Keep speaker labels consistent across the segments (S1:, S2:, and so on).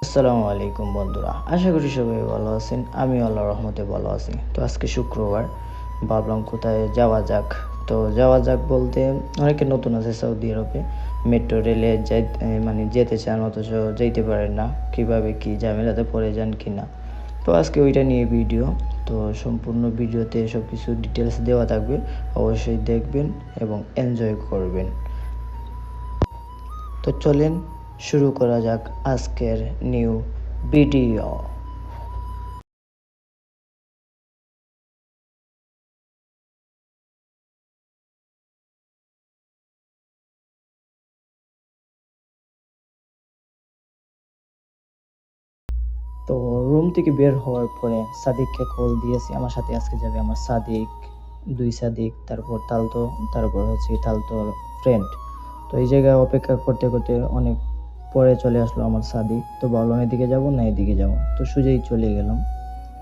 S1: আসসালামু আলাইকুম বন্ধুরা, আশা করি সবাই ভালো আছেন। আমি আল্লাহর রহমতে ভালো আছি। তো আজকে শুক্রবার, ভাবলাম কোথায় যাওয়া যাক। তো যাওয়া যাক বলতে, অনেকে নতুন আছে সৌদি আরবে, মেট্রো রেলে মানে যেতে চান অথচ যেতে পারেন না, কিভাবে কি ঝামেলাতে পড়ে যান কি না। তো আজকে ওইটা নিয়ে ভিডিও। তো সম্পূর্ণ ভিডিওতে সব কিছু ডিটেলস দেওয়া থাকবে, অবশ্যই দেখবেন এবং এনজয় করবেন। তো চলেন শুরু করা যাক আজকের নিউ ভিডিও। তো রুম থেকে বের হওয়ার পরে সাদিককে কল দিয়েছি। আমার সাথে আজকে যাবে আমার সাদিক, দুই সাদিক, তারপর তালতো, তারপর হচ্ছে তালতোর ফ্রেন্ড। তো এই জায়গায় অপেক্ষা করতে করতে অনেক পরে চলে আসলো আমার সাদিক। তো ভাবলাম এদিকে যাবো না এদিকে যাবো, তো সোজাই চলে গেলাম।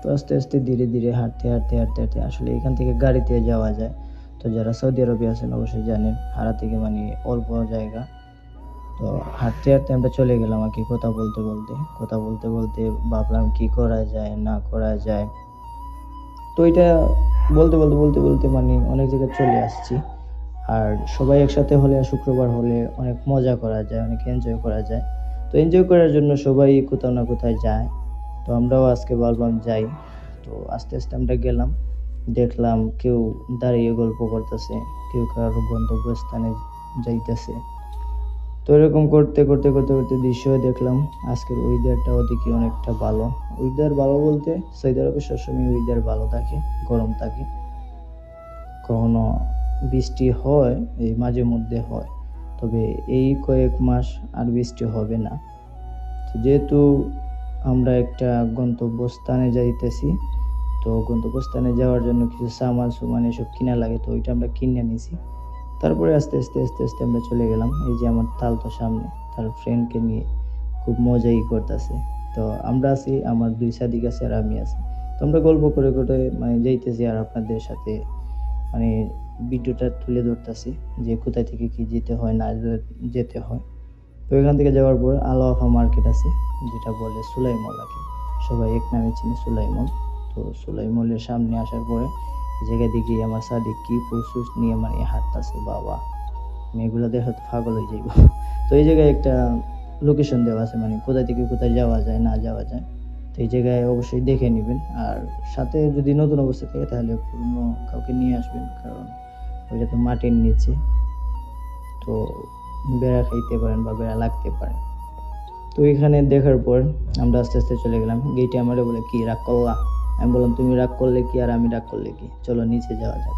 S1: তো আস্তে আস্তে ধীরে ধীরে হাঁটতে হাঁটতে হাঁটতে হাঁটতে আসলে এখান থেকে গাড়িতে যাওয়া যায়। তো যারা সৌদি আরবে আছেন অবশ্যই জানেন, হারা থেকে মানে অল্প জায়গা। তো হাঁটতে হাঁটতে আমরা চলে গেলাম আর কি, কথা বলতে বলতে ভাবলাম কি করা যায় না করা যায়। তো এটা বলতে বলতে মানে অনেক জায়গায় চলে আসছি। আর সবাই একসাথে হলে আর শুক্রবার হলে অনেক মজা করা যায়, অনেক এনজয় করা যায়। তো এনজয় করার জন্য সবাই কোথাও না কোথায় যায়। তো আমরাও আজকে ভাবলাম যাই। তো আস্তে আস্তে আমরা গেলাম, দেখলাম কেউ দাঁড়িয়ে গল্প করতেছে, কেউ কারো গন্তব্যস্থানে যাইতেছে। তো এরকম করতে দৃশ্য দেখলাম। আজকের ওয়েদারটাও দেখি অনেকটা ভালো। ওয়েদার ভালো বলতে, সৌদি আরবে সবসময় ওয়েদার ভালো থাকে, গরম থাকে। কখনো বৃষ্টি হয়, এই মাঝে মধ্যে হয়, তবে এই কয়েক মাস আর বৃষ্টি হবে না। তো যেহেতু আমরা একটা গন্তব্যস্থানে যাইতেছি, তো গন্তব্যস্থানে যাওয়ার জন্য কিছু সামান সুমান এসব কিনা লাগে, তো ওইটা আমরা কিনে নিছি। তারপরে আস্তে আস্তে আমরা চলে গেলাম। এই যে আমার তালতো সামনে, তার ফ্রেন্ডকে নিয়ে খুব মজাই করতেছে। তো আমরা আছি, আমার দুই সাদিক আছে আর আমি আছি। তো আমরা গল্প করে করে মানে যাইতেছি আর আপনাদের সাথে মানে ভিডিওটা তুলে ধরতেছি যে কোথায় থেকে কি যেতে হয় না যেতে হয়। তো এখান থেকে যাওয়ার পর আল ওয়াফা মার্কেট আছে, যেটা বলে সুলাইমল আর কি, সবাই এক নামে চিনি সুলাইমল। তো সুলাইমলের সামনে আসার পরে এই জায়গায় দেখি আমার সাদিক কি পরশুস নিয়ে মানে হাঁটতেছে, বাবা আমি এগুলো দেখে তো পাগল হয়ে যাইব। তো এই জায়গায় একটা লোকেশন দেওয়া আছে, মানে কোথা থেকে কোথায় যাওয়া যায় না যাওয়া যায়। তো এই জায়গায় অবশ্যই দেখে নেবেন। আর সাথে যদি নতুন অবস্থা থাকে তাহলে পুরনো কাউকে নিয়ে আসবেন, কারণ ওইটা তো মাটির নিচে, তো বেড়া খাইতে পারেন বা বেড়া লাগতে পারে। তো এখানে দেখার পর আমরা আস্তে আস্তে চলে গেলাম। গেটে আমারে বলে কি রাগ করলা? আমি বললাম তুমি রাগ করলে কি আর আমি রাগ করলে কি, চলো নিচে যাওয়া যাক।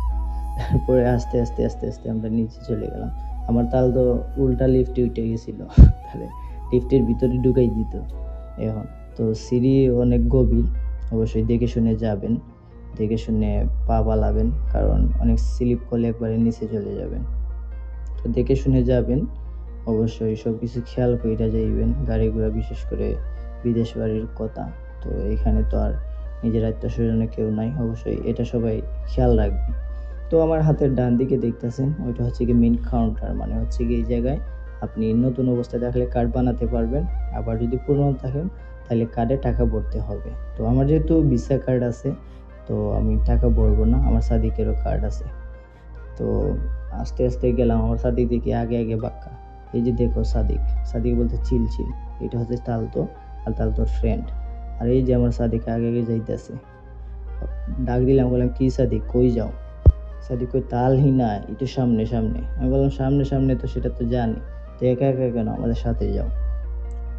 S1: তারপরে আস্তে আস্তে আমরা নিচে চলে গেলাম। আমার তাল তো উল্টা লিফটে উঠে গেছিল, তাহলে লিফটের ভিতরে ঢুকাই দিত এখন। তো সিঁড়ি অনেক গভীর, অবশ্যই দেখে শুনে যাবেন, দেখে শুনে পা পালাবেন, কারণ অনেক স্লিপ করলে একবারে নিচে চলে যাবেন। তো দেখে শুনে যাবেন, অবশ্যই সব কিছু খেয়াল কইরা যাইবেন। গাড়ি ঘোড়া বিশেষ করে বিদেশ বাড়ির কথা, তো এখানে তো আর নিজের আত্মীয়-স্বজনে কেউ নাই, অবশ্যই এটা সবাই খেয়াল রাখবেন। তো আমার হাতের ডান দিকে দেখতেছেন ওইটা হচ্ছে গিয়ে মেইন কাউন্টার, মানে হচ্ছে গিয়ে এই জায়গায় আপনি নতুন অবস্থায় থাকলে কার্ড বানাতে পারবেন, আবার যদি পুরনো থাকেন তাহলে কার্ডে টাকা ভরতে হবে। তো আমার যেহেতু ভিসা কার্ড আছে, তো আমি টাকা ভরবো না, আমার সাদিকেরও কার্ড আছে। তো আস্তে আস্তে গেলাম, আমার সাদিক দেখি আগে আগে বাক্কা। এই যে দেখো সাদিক, সাদিক বলতে চিল চিল, এটা হচ্ছে তালতো আর তালতোর ফ্রেন্ড। আর এই যে আমার সাদিক আগে আগে যাইতেছে। ডাক দিলাম, বললাম কি সাদিক কই যাও? সাদিক কই তালহি না, একটু সামনে সামনে। আমি বললাম সামনে সামনে তো সেটা তো জানি, তো একা একা কেন, আমাদের সাথে যাও।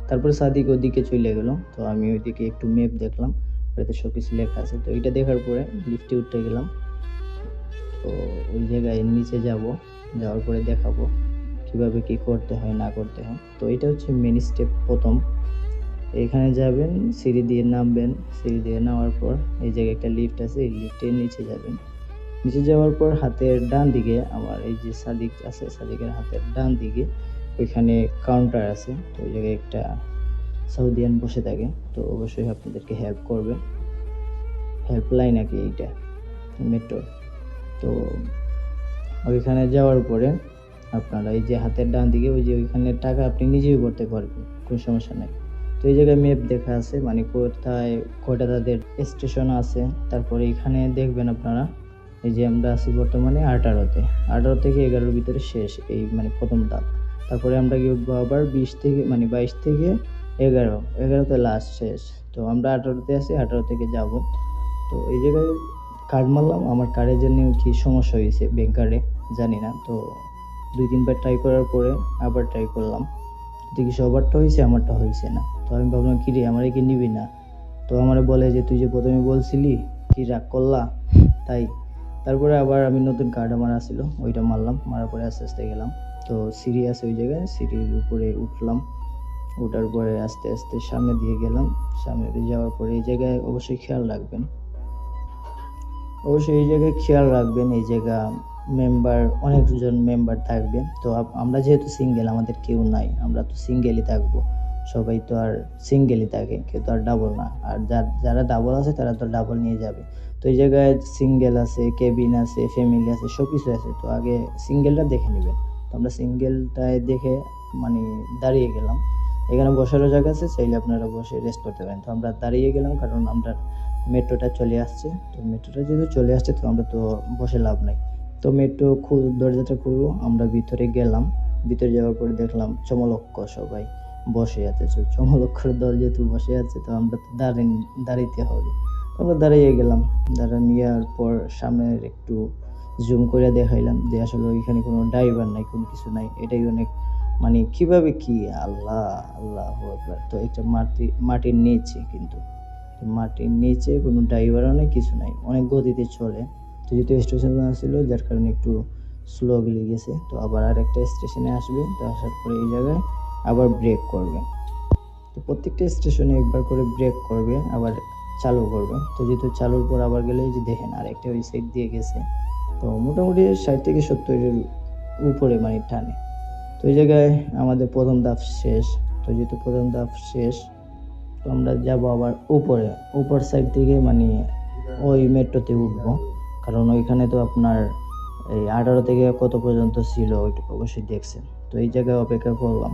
S1: তারপরে সাদিক ওদিকে চলে গেল, তো আমি ওইদিকে একটু ম্যাপ দেখলাম, ওটাতে সব কিছু লেখা আছে। তো এটা দেখার পরে লিফটে উঠে গেলাম। তো ওই জায়গায় নিচে যাব, যাওয়ার পরে দেখাবো কিভাবে কি করতে হয় না করতে হয়। তো এটা হচ্ছে মেন স্টেপ প্রথম। এখানে যাবেন, সিঁড়ি দিয়ে নামবেন, সিঁড়ি দিয়ে নামার পর এই জায়গায় একটা লিফট আছে, এই লিফটের নিচে যাবেন। নিচে যাওয়ার পর হাতের ডান দিকে আমার এই যে সাদিক আছে, সাদিকের হাতের ডান দিকে ওইখানে কাউন্টার আছে। তো ওই জায়গায় একটা সাউদিয়ান বসে থাকে, তো অবশ্যই আপনাদেরকে হেল্প করবে। হেল্পলাইন নাকি এইটা মেট্রো। তো ওইখানে যাওয়ার পরে আপনারা এই যে হাতের ডান দিকে ওই যে ওইখানে টাকা আপনি নিজেই ভরতে পারবেন, কোনো সমস্যা নাই। তো এই জায়গায় ম্যাপ দেখা আছে, মানে কোথায় কয়টা তাদের স্টেশন আছে। তারপরে এখানে দেখবেন আপনারা, এই যে আমরা আছি বর্তমানে 18-তে, 18 থেকে 11-র ভিতরে শেষ, এই মানে প্রথম ধাপ। তারপরে আমরা কি উঠবো আবার 20 থেকে, মানে 22 থেকে 11, 11তে লাস্ট শেষ। তো আমরা 18-তে আছি, 18 থেকে যাব। তো এই জায়গায় কার্ড মারলাম, আমার কার্ডের জন্য কি সমস্যা হয়েছে, ব্যাংক কার্ডে জানি না। তো 2-3 বার ট্রাই করার পরে আবার ট্রাই করলাম, দেখি সবারটা হয়েছে, আমারটা হয়েছে না। তো আমি ভাবলাম কি রে, আমার কি নিবি না? তো আমার বলে যে তুই যে প্রথমে বলছিলি, কি রাগ করলা তাই। তারপরে আবার আমি নতুন কার্ড আমার আসছিল, ওইটা মারলাম, মারার পরে আস্তে আস্তে গেলাম। তো সিঁড়ি আছে ওই জায়গায়, সিঁড়ির উপরে উঠলাম, ওঠার পরে আস্তে আস্তে সামনে দিয়ে গেলাম। সামনে দিয়ে যাওয়ার পরে এই জায়গায় অবশ্যই খেয়াল রাখবেন, অবশ্যই এই জায়গায় খেয়াল রাখবেন, এই জায়গা মেম্বার, অনেকজন মেম্বার থাকবে। তো আমরা যেহেতু সিঙ্গেল, আমাদের কেউ নাই, আমরা তো সিঙ্গেলই থাকবো, সবাই তো আর সিঙ্গেলই থাকে, কেউ তো আর ডাবল না। আর যারা ডাবল আছে তারা তো ডাবল নিয়ে যাবে। তো এই জায়গায় সিঙ্গেল আছে, কেবিন আছে, ফ্যামিলি আছে, সব কিছু আছে। তো আগে সিঙ্গেলটা দেখে নেবেন। তো আমরা সিঙ্গেলটায় দেখে মানে দাঁড়িয়ে গেলাম। এখানে বসারও জায়গা আছে, চাইলে আপনারা বসে রেস্ট করতে পারেন। তো আমরা দাঁড়িয়ে গেলাম, কারণ আমরা মেট্রোটা চলে আসছে। তো মেট্রোটা যেহেতু চলে আসছে, তো আমরা তো বসে লাভ নাই। তো মেট্রো দরজাটা খুললো, আমরা ভিতরে গেলাম। ভিতরে যাওয়ার পরে দেখলাম চমলক্ষ সবাই বসে আছে। তো চমলক্ষর দল যেহেতু বসে আছে, তো আমরা তো দাঁড়াইতে হবে। তো আমরা দাঁড়িয়ে গেলাম। দাঁড়ানোর পর সামনের একটু জুম করে দেখাইলাম যে আসলে ওইখানে কোনো ড্রাইভার নাই, কোনো কিছু নাই। এটাই অনেক, মানে কিভাবে কি, আল্লাহ আল্লাহ আকবার। তো একটা মাটির নিচে, কিন্তু মাটির নিচে কোনো ড্রাইভারও নেই, কিছু নাই, অনেক গতিতে চলে। তো যেহেতু স্টেশন ছিল, যার কারণে একটু স্লোলি গেছে। তো আবার আরেকটা স্টেশনে আসবে, তো আসার পরে এই জায়গায় আবার ব্রেক করবে। তো প্রত্যেকটা স্টেশনে একবার করে ব্রেক করবে, আবার চালু করবে। তো যেহেতু চালুর পর আবার গেলে, যে দেখেন আরেকটা ওই সাইড দিয়ে গেছে। তো মোটামুটি 60 থেকে 70-এর উপরে মানে টানে। তো এই জায়গায় আমাদের প্রথম ধাপ শেষ। তো যেহেতু প্রথম ধাপ শেষ, তো আমরা যাব আবার উপর সাইড থেকে, মানে ওই মেট্রোতে উঠবো। কারণ ওইখানে তো আপনার এই 18 থেকে কত পর্যন্ত ছিল, ওইটা অবশ্যই দেখছেন। তো এই জায়গায় অপেক্ষা করলাম।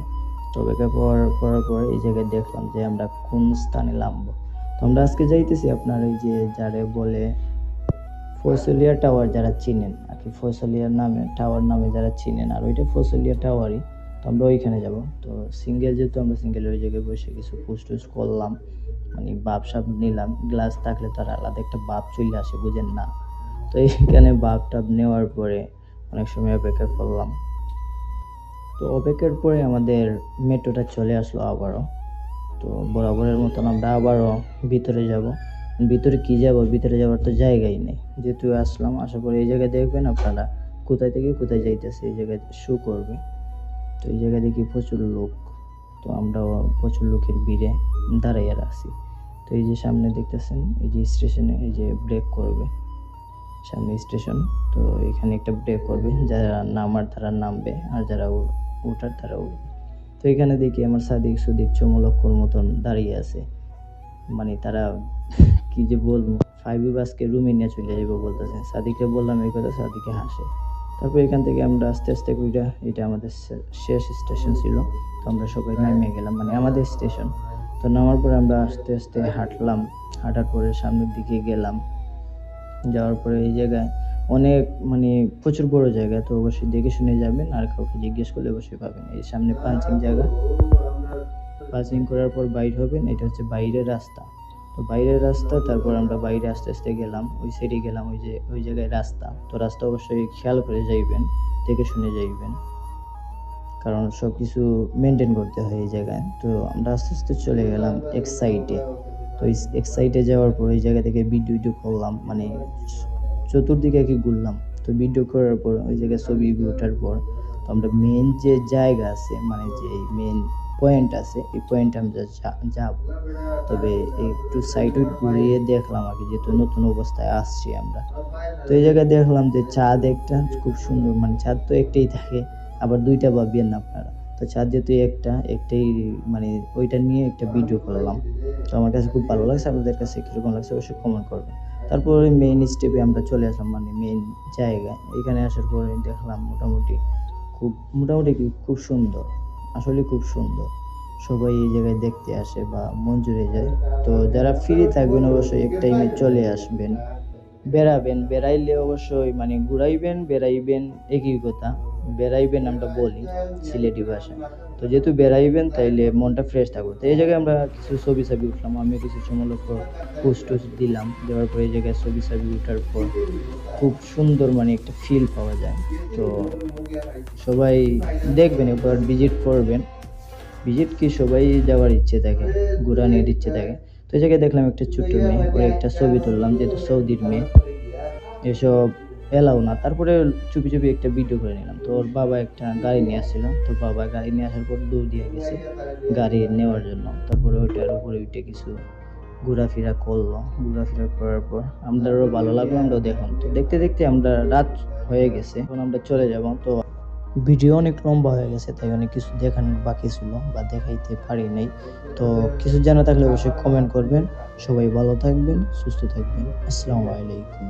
S1: তো অপেক্ষা করার পরে এই জায়গায় দেখলাম যে আমরা কোন স্থানে নামবো। তো আমরা আজকে যাইতেছি আপনার এই যে যারে বলে ফয়সলিয়া টাওয়ার, যারা চিনেন আর কি, ফয়সলিয়া নামে টাওয়ার নামে যারা চিনেন, আর ওইটা ফয়সলিয়া টাওয়ারই। তো আমরা ওইখানে যাব। তো সিঙ্গেল যেহেতু, আমরা সিঙ্গেল ওই জায়গায় বসে কিছু পোস্ট করলাম, মানে বাপ সাপ নিলাম। গ্লাস থাকলে তার আলাদা একটা বাপ চলে আসে, বুঝেন না? তো এইখানে বাপ টাপ নেওয়ার পরে অনেক সময় অপেক্ষা করলাম। তো অপেক্ষার পরে আমাদের মেট্রোটা চলে আসলো আবারও। তো বরাবরের মতন আমরা আবারও ভিতরে যাব। ভিতরে কি যাব, ভিতরে যাওয়ার তো জায়গাই নেই। যেহেতু আসলাম, আসার পরে এই জায়গায় দেখবেন আপনারা কোথায় থেকে কোথায় যাইতেছে, এই জায়গায় শো করবে। তো এই জায়গায় দেখি প্রচুর লোক। তো আমরাও প্রচুর লোকের ভিড়ে দাঁড়াইয়া রাখছি। তো এই যে সামনে দেখতেছেন, এই যে স্টেশনে এই যে ব্রেক করবে, সামনে স্টেশন। তো এখানে একটা ব্রেক করবে, যারা নামার তারা নামবে, আর যারা ওঠার তারা উঠবে। তো এখানে দেখি আমার সাদিক সুদিক চমলক্ষর মতন দাঁড়িয়ে আছে, মানে তারা কি যে বলবো, 5 বাসকে রুমে নিয়ে চলে যাবো বলতেছে। সাদিককে বললাম এই কথা, সাদিকে হাসে। তারপর এখান থেকে আমরা আস্তে আস্তে এটা আমাদের শেষ স্টেশন ছিল। তো আমরা সবাই নেমে গেলাম, মানে আমাদের স্টেশন। তো নামার পরে আমরা আস্তে আস্তে হাঁটলাম, হাঁটার পরে সামনের দিকে গেলাম। যাওয়ার পরে এই জায়গায় অনেক, মানে প্রচুর বড় জায়গা। তো অবশ্যই দেখে শুনে যাবেন, আর কাউকে জিজ্ঞেস করলে অবশ্যই পাবেন। এই সামনে পাঞ্চিং জায়গা, পাঞ্চিং করার পর বাইর হবেন, এটা হচ্ছে বাইরের রাস্তা। তো বাইরের রাস্তা, তারপর আমরা বাইরে আস্তে আস্তে গেলাম, ওই সাইডে গেলাম, ওই যে ওই জায়গায় রাস্তা। তো রাস্তা অবশ্যই খেয়াল করে যাইবেন, দেখে শুনে যাইবেন, কারণ সব কিছু মেনটেন করতে হয় এই জায়গায়। তো আমরা আস্তে আস্তে চলে গেলাম এক সাইডে। তো এক সাইডে যাওয়ার পর এই জায়গা থেকে ভিডিও করলাম, মানে চতুর্দিকে কি ঘুরলাম। তো ভিডিও করার পর ওই জায়গায় ছবি ওঠার পর, তো আমরা মেন যে জায়গা আছে, মানে যে মেন পয়েন্ট আছে, এই পয়েন্টে আমরা যাব। তবে একটু সাইড ঘুরিয়ে দেখলাম আগে, যেহেতু নতুন অবস্থায় আসছি আমরা। তো এই জায়গায় দেখলাম যে চাঁদ একটা খুব সুন্দর, মানে চাঁদ তো একটাই থাকে, আবার দুইটা ভাবিয়েন না আপনারা। তো চাঁদ যেহেতু একটাই, মানে ওইটা নিয়ে একটা ভিডিও করলাম। তো আমার কাছে খুব ভালো লাগছে, আপনাদের কাছে কীরকম লাগছে অবশ্যই কমেন্ট করবেন। তারপরে মেইন স্টেপে আমরা চলে আসলাম, মানে মেইন জায়গায়। এখানে আসার পরে দেখলাম মোটামুটি কি খুব সুন্দর, আসলে খুব সুন্দর। সবাই এই জায়গায় দেখতে আসে বা মন জুড়ে যায়। তো যারা ফ্রি থাকবেন অবশ্যই এক টাইমে চলে আসবেন, বেড়াবেন। বেড়াইলে অবশ্যই মানে ঘুরাইবেন বেড়াইবেন একই কথা। বেড়াইবেন আমরা বলি সিলেটি ভাষায়। তো যেহেতু বেড়াইবেন তাইলে মনটা ফ্রেশ থাকবে। তো এই জায়গায় আমরা কিছু ছবি উঠলাম, আমিও কিছু সময় পোস্ট টোস্ট দিলাম, দেওয়ার পর এই জায়গায় ছবি উঠার পর খুব সুন্দর মানে একটা ফিল পাওয়া যায়। তো সবাই দেখবেন, একবার ভিজিট করবেন। ভিজিট কি সবাই যাওয়ার ইচ্ছে থাকে, ঘুরানির ইচ্ছে থাকে। তো এই জায়গায় দেখলাম একটা ছোট্ট মেয়ে, ওর একটা ছবি তুললাম, যেহেতু সৌদির মেয়ে এসব এলাও না। তারপরে চুপি একটা ভিডিও করে নিলাম। তো ওর বাবা একটা গাড়ি নিয়ে আসছিল, তো বাবা গাড়ি নিয়ে আসার পর দৌড় দিয়ে গেছে গাড়ি নেওয়ার জন্য। তারপরে ওইটার উপরে উঠে কিছু ঘোরাফেরা করলো। ঘোরাফেরা করার পর আমাদেরও ভালো লাগলো, আমরাও দেখলাম। তো দেখতে দেখতে আমরা রাত হয়ে গেছে, এখন আমরা চলে যাব। তো ভিডিও অনেক লম্বা হয়ে গেছে, তাই অনেক কিছু দেখানোর বাকি ছিল বা দেখাইতে পারি নাই। তো কিছু জানা থাকলে অবশ্যই কমেন্ট করবেন। সবাই ভালো থাকবেন, সুস্থ থাকবেন। আসসালামু আলাইকুম।